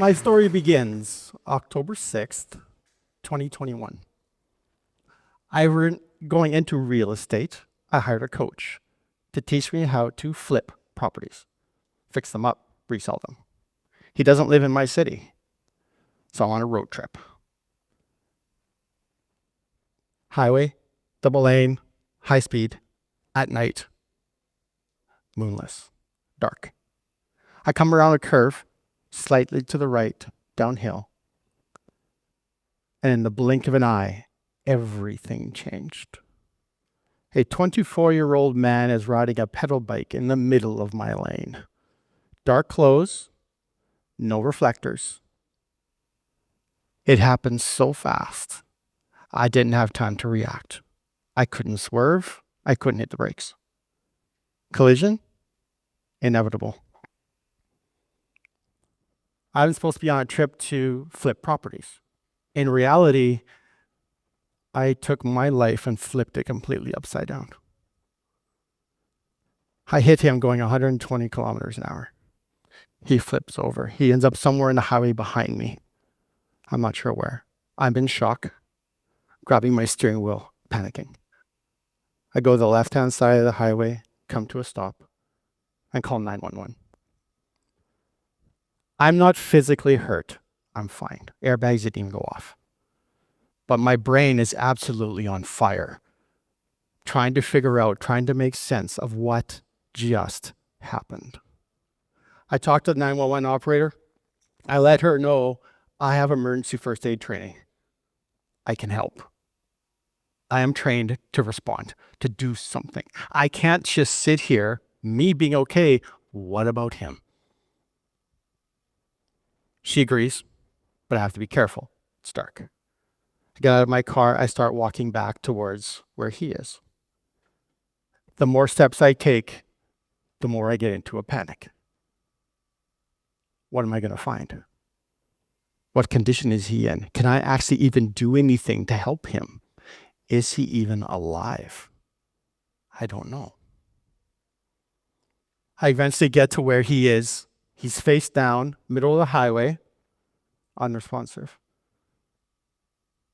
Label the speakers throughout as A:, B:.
A: My story begins October 6th, 2021. Going into real estate. I hired a coach to teach me how to flip properties, fix them up, resell them. He doesn't live in my city, so I'm on a road trip. Highway, double lane, high speed, at night, moonless, dark. I come around a curve, slightly to the right, downhill, and in the blink of an eye, everything changed. A 24-year-old man is riding a pedal bike in the middle of my lane. Dark clothes, no reflectors. It happened so fast, I didn't have time to react. I couldn't swerve. I couldn't hit the brakes. Collision? Inevitable. I was supposed to be on a trip to flip properties. In reality, I took my life and flipped it completely upside down. I hit him going 120 kilometers an hour. He flips over. He ends up somewhere in the highway behind me. I'm not sure where. I'm in shock, grabbing my steering wheel, panicking. I go to the left-hand side of the highway, come to a stop, and call 911. I'm not physically hurt. I'm fine. Airbags didn't even go off. But my brain is absolutely on fire, trying to make sense of what just happened. I talked to the 911 operator. I let her know I have emergency first aid training. I can help. I am trained to respond, to do something. I can't just sit here, me being okay. What about him? She agrees, but I have to be careful. It's dark. I get out of my car. I start walking back towards where he is. The more steps I take, the more I get into a panic. What am I going to find? What condition is he in? Can I actually even do anything to help him? Is he even alive? I don't know. I eventually get to where he is. He's face down, middle of the highway, unresponsive.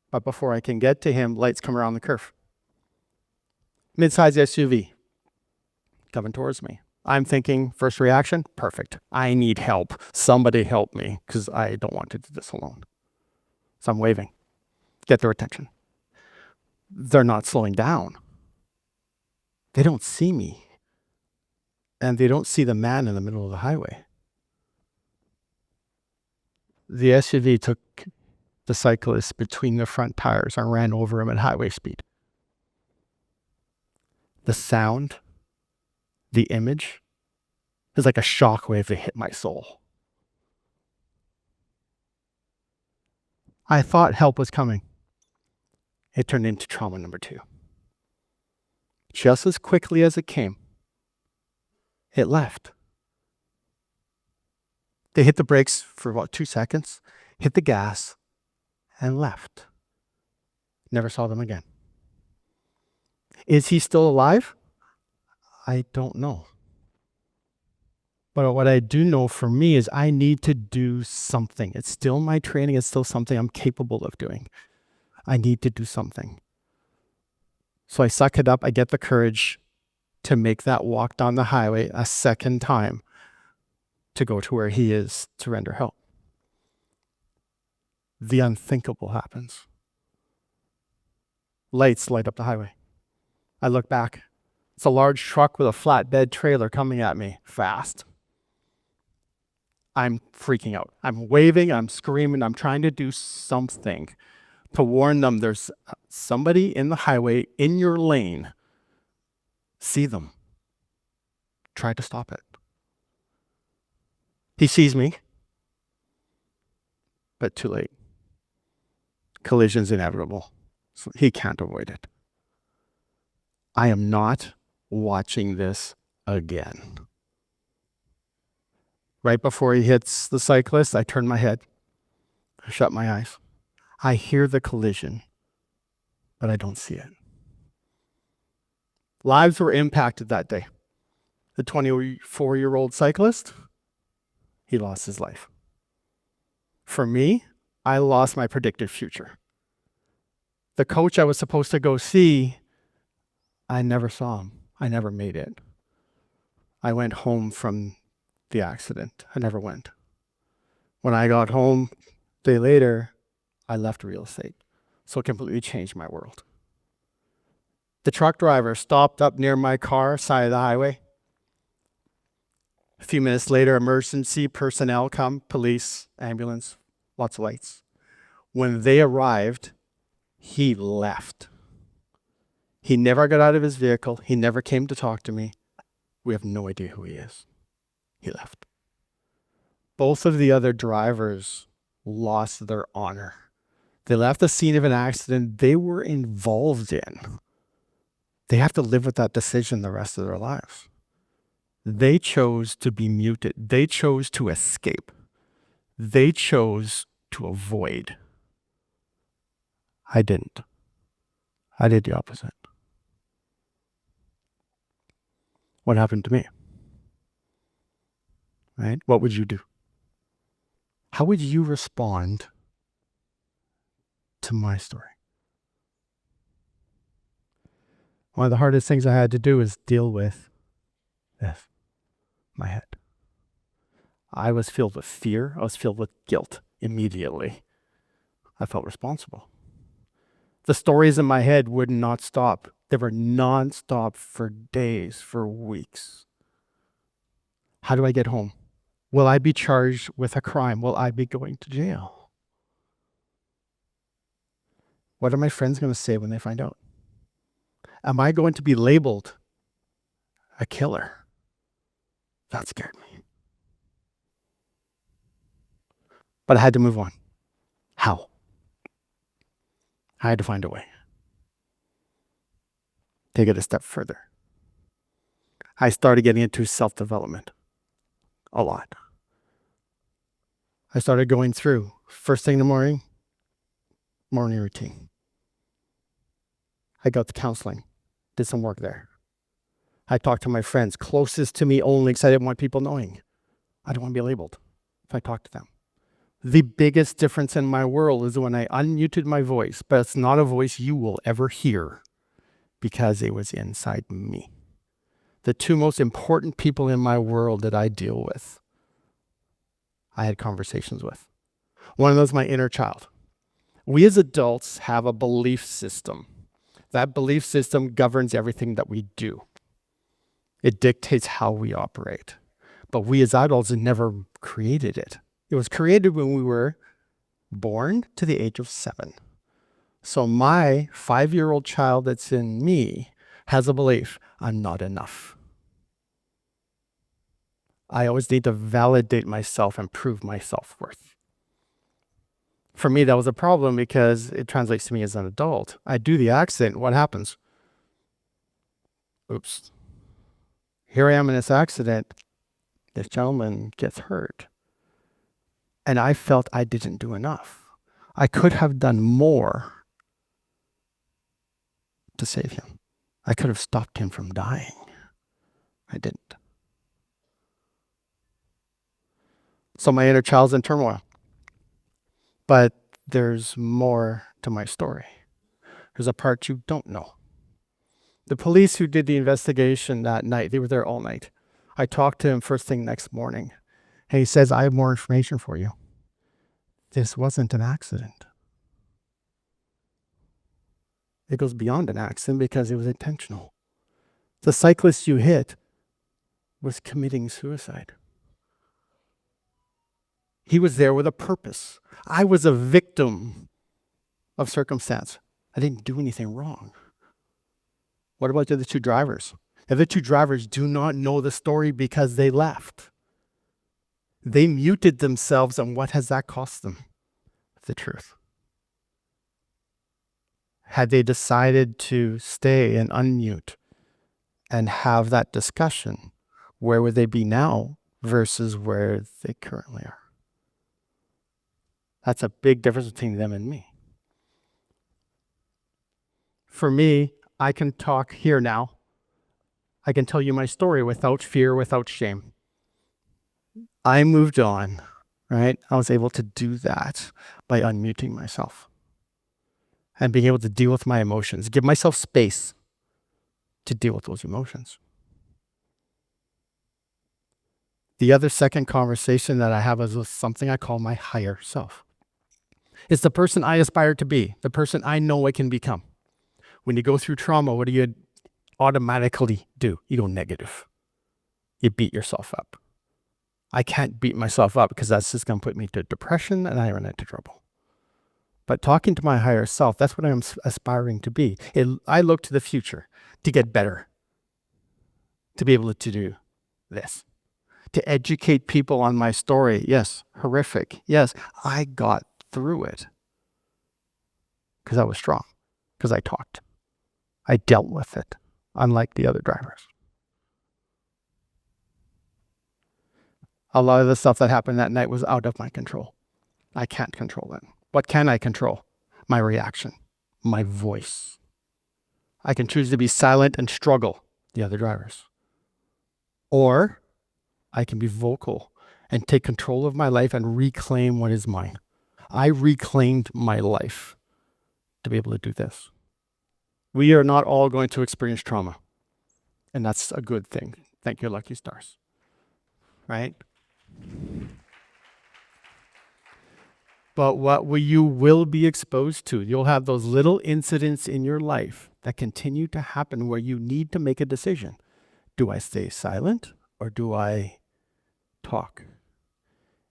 A: But before I can get to him, lights come around the curve. Mid-size SUV coming towards me. I'm thinking, first reaction, perfect. I need help. Somebody help me, because I don't want to do this alone. So I'm waving. Get their attention. They're not slowing down. They don't see me. And they don't see the man in the middle of the highway. The SUV took the cyclist between the front tires and ran over him at highway speed. The sound, the image, is like a shockwave that hit my soul. I thought help was coming. It turned into trauma number 2. Just as quickly as it came, it left. They hit the brakes for about 2 seconds, hit the gas, and left. Never saw them again. Is he still alive? I don't know. But what I do know for me is I need to do something. It's still my training. It's still something I'm capable of doing. I need to do something. So I suck it up. I get the courage to make that walk down the highway a second time to go to where he is to render help. The unthinkable happens. Lights light up the highway. I look back. It's a large truck with a flatbed trailer coming at me fast. I'm freaking out. I'm waving, I'm screaming, I'm trying to do something to warn them there's somebody in the highway in your lane. See them. Try to stop it. He sees me, but too late. Collision's inevitable. So he can't avoid it. I am not watching this again. Right before he hits the cyclist, I turn my head, I shut my eyes. I hear the collision, but I don't see it. Lives were impacted that day. The 24-year-old cyclist, he lost his life. For me, I lost my predicted future. The coach I was supposed to go see, I never saw him. I never made it. I went home from the accident. I never went. When I got home, a day later, I left real estate. So it completely changed my world. The truck driver stopped up near my car, side of the highway. A few minutes later, emergency personnel come, police, ambulance, lots of lights. When they arrived, he left. He never got out of his vehicle. He never came to talk to me. We have no idea who he is. He left. Both of the other drivers lost their honor. They left the scene of an accident they were involved in. They have to live with that decision the rest of their lives. They chose to be muted. They chose to escape. They chose to avoid. I didn't. I did the opposite. What happened to me? Right? What would you do? How would you respond to my story? One of the hardest things I had to do is deal with this, my head. I was filled with fear. I was filled with guilt immediately. I felt responsible. The stories in my head would not stop. They were nonstop for days, for weeks. How do I get home? Will I be charged with a crime? Will I be going to jail? What are my friends going to say when they find out? Am I going to be labeled a killer? That scared me. But I had to move on. How? I had to find a way. Take it a step further. I started getting into self-development a lot. I started going through first thing in the morning routine. I got to counseling, did some work there. I talked to my friends closest to me only because I didn't want people knowing. I don't want to be labeled if I talk to them. The biggest difference in my world is when I unmuted my voice, but it's not a voice you will ever hear because it was inside me. The two most important people in my world that I deal with, I had conversations with. One of those is my inner child. We as adults have a belief system. That belief system governs everything that we do. It dictates how we operate. But we as adults never created it. It was created when we were born to the age of 7. So my 5-year-old child that's in me has a belief, I'm not enough. I always need to validate myself and prove my self-worth. For me, that was a problem because it translates to me as an adult. I do the accident. What happens? Oops. Here I am in this accident. This gentleman gets hurt. And I felt I didn't do enough. I could have done more to save him. I could have stopped him from dying. I didn't. So my inner child's in turmoil. But there's more to my story. There's a part you don't know. The police who did the investigation that night, they were there all night. I talked to him first thing next morning. And he says, I have more information for you. This wasn't an accident. It goes beyond an accident because it was intentional. The cyclist you hit was committing suicide. He was there with a purpose. I was a victim of circumstance. I didn't do anything wrong. What about the other two drivers? The other two drivers do not know the story because they left. They muted themselves, and what has that cost them? The truth. Had they decided to stay and unmute and have that discussion, where would they be now versus where they currently are? That's a big difference between them and me. For me, I can talk here now. I can tell you my story without fear, without shame. I moved on. right? I was able to do that by unmuting myself and being able to deal with my emotions, give myself space to deal with those emotions. The other second conversation that I have is with something I call my higher self. It's the person I aspire to be, the person I know I can become. When you go through trauma, what do you automatically do? You go negative. You beat yourself up. I can't beat myself up because that's just going to put me to depression and I run into trouble. But talking to my higher self, that's what I'm aspiring to be. I look to the future to get better, to be able to do this, to educate people on my story. Yes, horrific. Yes, I got through it because I was strong, because I talked. I dealt with it, unlike the other drivers. A lot of the stuff that happened that night was out of my control. I can't control it. What can I control? My reaction, my voice. I can choose to be silent and struggle, the other drivers. Or I can be vocal and take control of my life and reclaim what is mine. I reclaimed my life to be able to do this. We are not all going to experience trauma, and that's a good thing. Thank you, lucky stars. Right? But what you will be exposed to, you'll have those little incidents in your life that continue to happen where you need to make a decision. Do I stay silent or do I talk?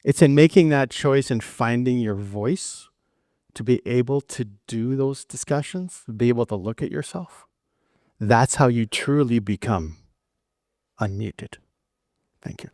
A: It's in making that choice and finding your voice to be able to do those discussions, to be able to look at yourself. That's how you truly become unmuted. Thank you.